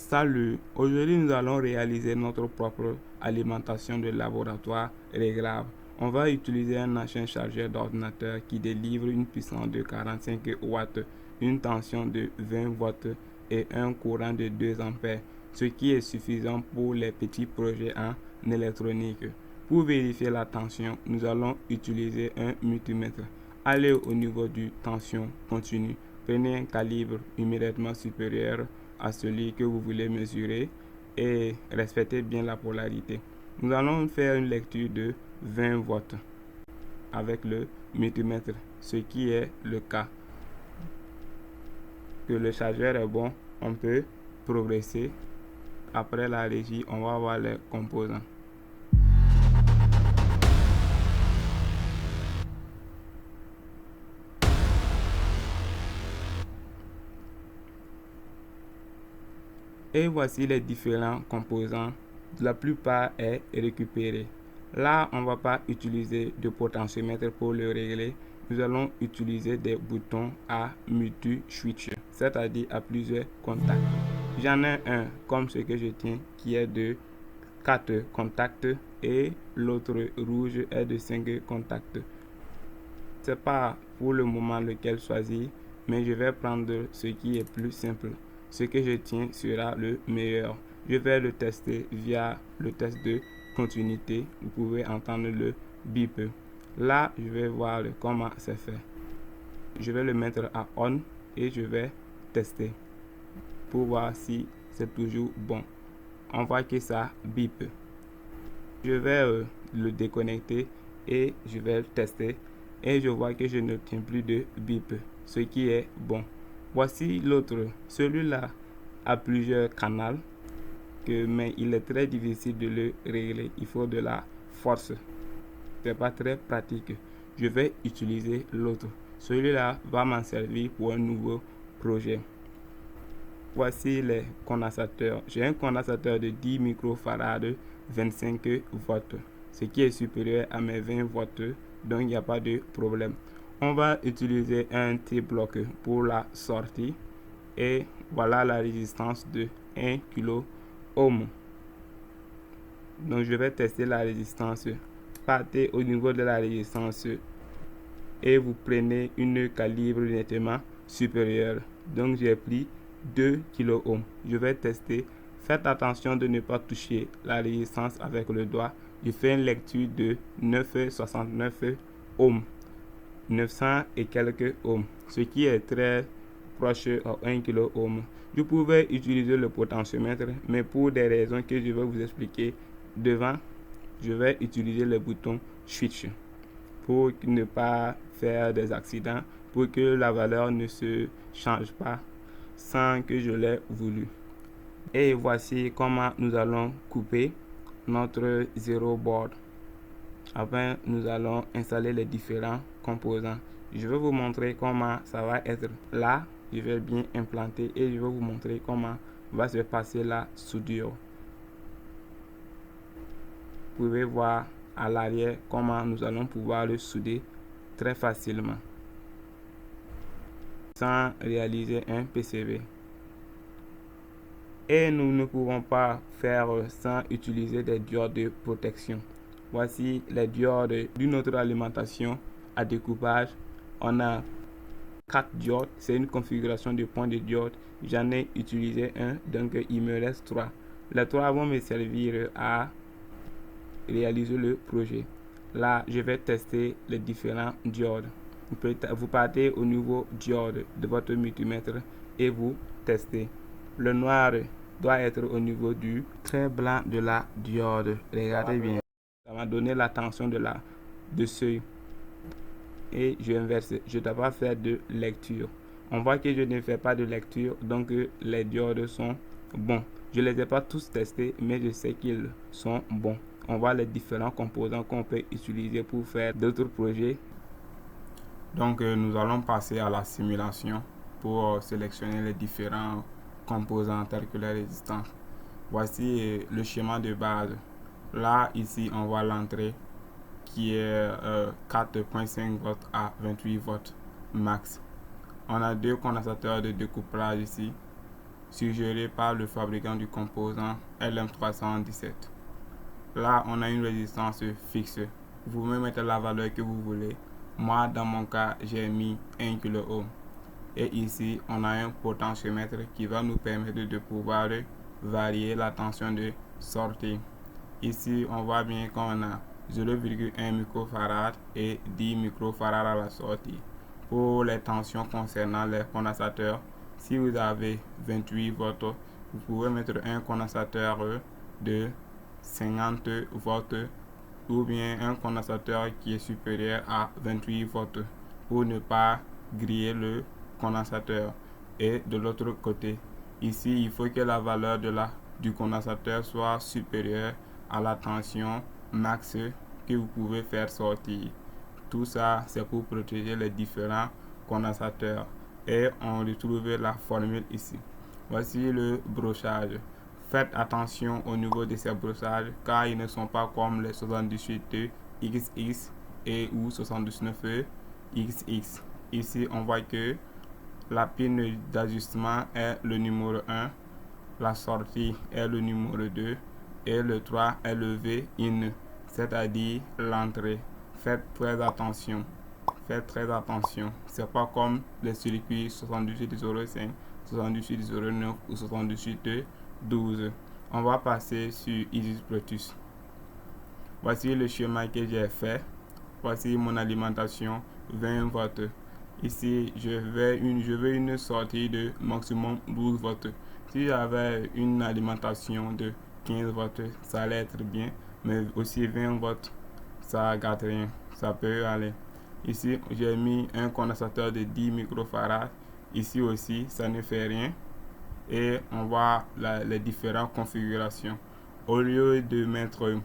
Salut, aujourd'hui nous allons réaliser notre propre alimentation de laboratoire réglable. On va utiliser un ancien chargeur d'ordinateur qui délivre une puissance de 45 watts, une tension de 20 volts et un courant de 2 ampères, ce qui est suffisant pour les petits projets en électronique. Pour vérifier la tension, nous allons utiliser un multimètre. Allez au niveau du tension continue. Prenez un calibre immédiatement supérieur à celui que vous voulez mesurer et respectez bien la polarité. Nous allons faire une lecture de 20 volts avec le multimètre, ce qui est le cas. Que le chargeur est bon, on peut progresser. Après la régie, on va voir les composants. Et voici les différents composants. La plupart est récupéré. Là, on ne va pas utiliser de potentiomètre pour le régler. Nous allons utiliser des boutons à multi-switch, c'est-à-dire à plusieurs contacts. J'en ai un comme ce que je tiens qui est de 4 contacts et l'autre rouge est de 5 contacts. C'est pas pour le moment lequel choisir, mais je vais prendre ce qui est plus simple. Ce que je tiens sera le meilleur. Je vais le tester via le test de continuité. Vous pouvez entendre le bip. Là, je vais voir comment c'est fait. Je vais le mettre à on et je vais tester pour voir si c'est toujours bon. On voit que ça bip. Je vais le déconnecter et je vais le tester. Et je vois que je n'obtiens plus de bip, ce qui est bon. Voici l'autre. Celui-là a plusieurs canaux, mais il est très difficile de le régler. Il faut de la force. C'est pas très pratique. Je vais utiliser l'autre. Celui-là va m'en servir pour un nouveau projet. Voici les condensateurs. J'ai un condensateur de 10 microfarad 25 volts, ce qui est supérieur à mes 20 volts, donc il n'y a pas de problème. On va utiliser un T-bloc pour la sortie et voilà la résistance de 1 kilo ohm. Donc je vais tester la résistance. Partez au niveau de la résistance et vous prenez une calibre nettement supérieure. Donc j'ai pris 2 kΩ. Je vais tester. Faites attention de ne pas toucher la résistance avec le doigt. Je fais une lecture de 969 ohms. 900 et quelques ohms, ce qui est très proche à 1 kΩ. Je pouvais utiliser le potentiomètre, mais pour des raisons que je vais vous expliquer devant, je vais utiliser le bouton switch pour ne pas faire des accidents, pour que la valeur ne se change pas sans que je l'ai voulu. Et voici comment nous allons couper notre zero board. Enfin, nous allons installer les différents composants. Je vais vous montrer comment ça va être. Là, je vais bien implanter et je vais vous montrer comment va se passer la soudure. Vous pouvez voir à l'arrière comment nous allons pouvoir le souder très facilement sans réaliser un PCB. Et nous ne pouvons pas faire sans utiliser des diodes de protection. Voici les diodes d'une autre alimentation à découpage. On a 4 diodes, c'est une configuration de points de diode. J'en ai utilisé un, donc il me reste 3. Les 3 vont me servir à réaliser le projet. Là, je vais tester les différents diodes. Vous partez au niveau diode de votre multimètre et vous testez. Le noir doit être au niveau du trait blanc de la diode. Regardez bien. Ça m'a donné la tension de seuil. Et je inverse. Je ne dois pas faire de lecture. On voit que je ne fais pas de lecture, donc les diodes sont bons. Je ne les ai pas tous testés, mais je sais qu'ils sont bons. On voit les différents composants qu'on peut utiliser pour faire d'autres projets. Donc nous allons passer à la simulation pour sélectionner les différents composants tels que les résistances. Voici le schéma de base. Là, ici, on voit l'entrée qui est 4.5 volts à 28 volts max. On a deux condensateurs de découplage ici. suggéré par le fabricant du composant LM317. Là, on a une résistance fixe. Vous pouvez mettre la valeur que vous voulez. Moi, dans mon cas, j'ai mis 1 kΩ. Et ici, on a un potentiomètre qui va nous permettre de pouvoir varier la tension de sortie. Ici, on voit bien qu'on a 0,1 microfarad et 10 microfarads à la sortie. Pour les tensions concernant les condensateurs, si vous avez 28 volts, vous pouvez mettre un condensateur de 50 volts ou bien un condensateur qui est supérieur à 28 volts pour ne pas griller le condensateur. Et de l'autre côté, ici, il faut que la valeur du condensateur soit supérieure à la tension max que vous pouvez faire sortir. Tout ça, c'est pour protéger les différents condensateurs. Et on retrouve la formule ici. Voici le brochage. Faites attention au niveau de ces brochages car ils ne sont pas comme les 78 XX et ou 79 XX. Ici, on voit que la pin d'ajustement est le numéro 1, la sortie est le numéro 2 et le 3 est le V-in, c'est-à-dire l'entrée. Faites très attention. Faites très attention. C'est pas comme les circuits 7805, 7809 ou 7812. On va passer sur Isis Protus. Voici le schéma que j'ai fait. Voici mon alimentation 20 volts. Ici, je veux une sortie de maximum 12 volts. Si j'avais une alimentation de 15 volts, ça allait être bien. Mais aussi 20 volts, ça gâte rien. Ça peut aller. Ici, j'ai mis un condensateur de 10 microfarads. Ici aussi, ça ne fait rien. Et on voit les différentes configurations. Au lieu de mettre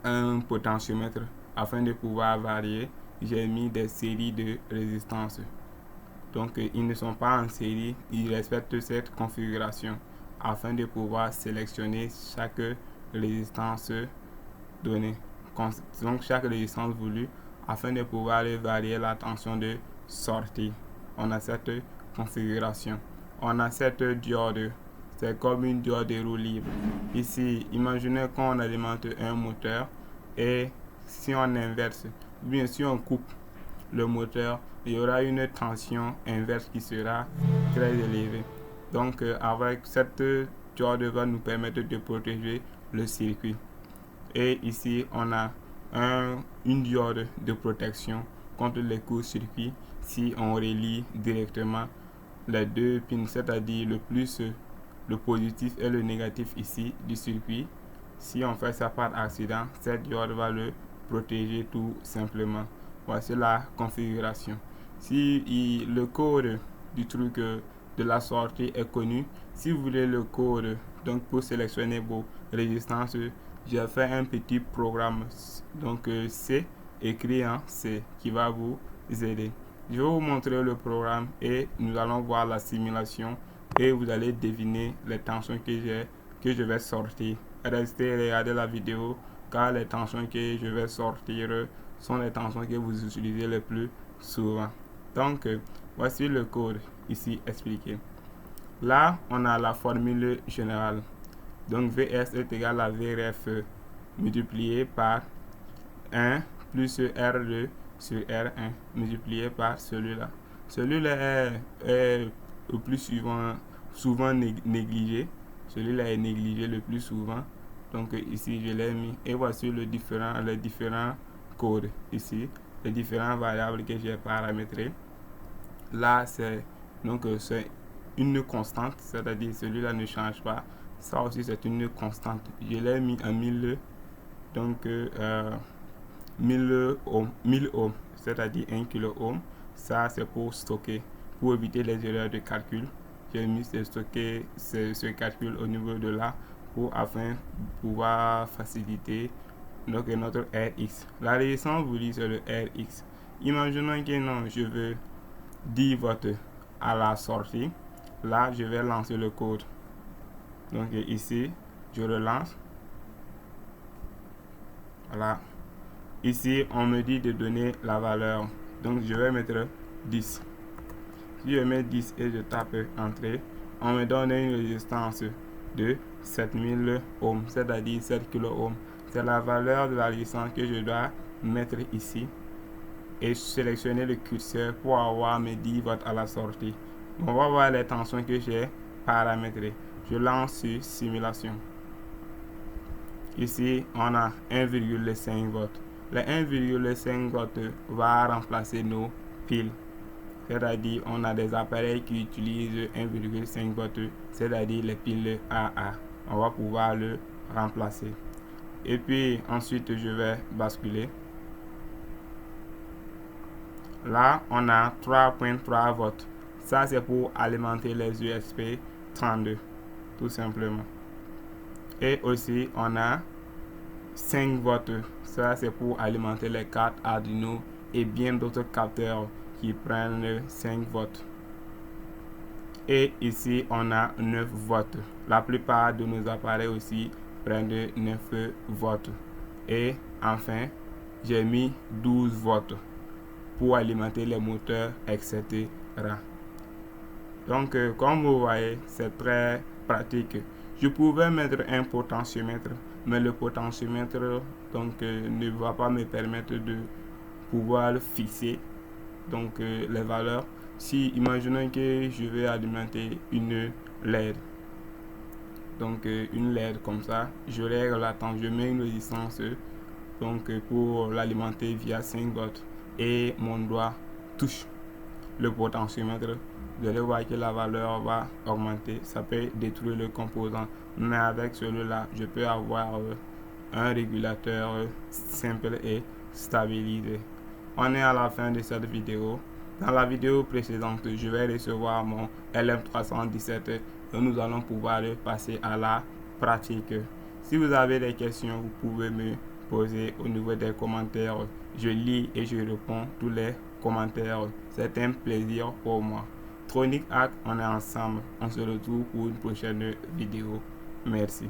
un potentiomètre afin de pouvoir varier, j'ai mis des séries de résistances. Donc, ils ne sont pas en série, ils respectent cette configuration afin de pouvoir sélectionner chaque résistance donnée. Donc, chaque résistance voulue afin de pouvoir varier la tension de sortie. On a cette configuration. On a cette diode. C'est comme une diode de roue libre. Ici, imaginez qu'on alimente un moteur et si on inverse, bien si on coupe le moteur, il y aura une tension inverse qui sera très élevée. Donc, avec cette diode va nous permettre de protéger le circuit. Et ici, on a une diode de protection contre les courts-circuits si on relie directement les deux pins, c'est-à-dire le positif et le négatif ici du circuit. Si on fait ça par accident, cette diode va le protéger tout simplement. Voici la configuration. Si le code du truc de la sortie est connu, si vous voulez le code donc pour sélectionner vos résistances, j'ai fait un petit programme donc C écrit en C qui va vous aider. Je vais vous montrer le programme et nous allons voir la simulation et vous allez deviner les tensions que je vais sortir. Restez et regardez la vidéo car les tensions que je vais sortir sont les tensions que vous utilisez le plus souvent. Donc, voici le code ici expliqué. Là, on a la formule générale. Donc, VS est égal à VRF multiplié par 1 plus R2 sur R1 multiplié par celui-là. Celui-là est le plus souvent négligé. Celui-là est négligé le plus souvent. Donc ici, je l'ai mis. Et voici les différents codes ici. Les différentes variables que j'ai paramétrées. Là, c'est une constante. C'est-à-dire celui-là ne change pas. Ça aussi, c'est une constante. Je l'ai mis à 1000. Donc, 1000 ohms, c'est-à-dire 1 kΩ. Ça, c'est pour stocker, pour éviter les erreurs de calcul. J'ai mis stocker ce calcul au niveau de là afin de pouvoir faciliter notre Rx. La résistance voulue, c'est le Rx. Imaginons que non, je veux 10 volts à la sortie. Là, je vais lancer le code. Donc ici, je relance. Voilà. Ici, on me dit de donner la valeur. Donc, je vais mettre 10. Si je mets 10 et je tape Entrée, on me donne une résistance de 7000 ohms, c'est-à-dire 7 kilo-ohms. C'est la valeur de la résistance que je dois mettre ici et sélectionner le curseur pour avoir mes 10 volts à la sortie. On va voir les tensions que j'ai paramétrées. Je lance sur simulation. Ici, on a 1,5 volts. Le 1,5 volts va remplacer nos piles. C'est-à-dire, on a des appareils qui utilisent 1,5 volts, c'est-à-dire les piles AA. On va pouvoir le remplacer. Et puis, ensuite, je vais basculer. Là, on a 3.3 volts. Ça, c'est pour alimenter les USB 32, tout simplement. Et aussi, on a 5 volts. Ça, c'est pour alimenter les cartes Arduino et bien d'autres capteurs qui prennent 5 volts. Et ici, on a 9 volts. La plupart de nos appareils aussi prennent 9 volts. Et enfin, j'ai mis 12 volts pour alimenter les moteurs, etc. Donc, comme vous voyez, c'est très pratique. Je pouvais mettre un potentiomètre, mais le potentiomètre ne va pas me permettre de pouvoir fixer les valeurs. Si imaginons que je vais alimenter une LED, une LED comme ça, je règle la tension, je mets une résistance pour l'alimenter via 5 volts et mon doigt touche le potentiomètre. Vous allez voir que la valeur va augmenter. Ça peut détruire le composant, mais avec celui-là, je peux avoir un régulateur simple et stabilisé. On est à la fin de cette vidéo. Dans la vidéo précédente, je vais recevoir mon LM317 et nous allons pouvoir passer à la pratique. Si vous avez des questions, vous pouvez me poser au niveau des commentaires. Je lis et je réponds tous les commentaires. C'est un plaisir pour moi. Tronic Hack, on est ensemble. On se retrouve pour une prochaine vidéo. Merci.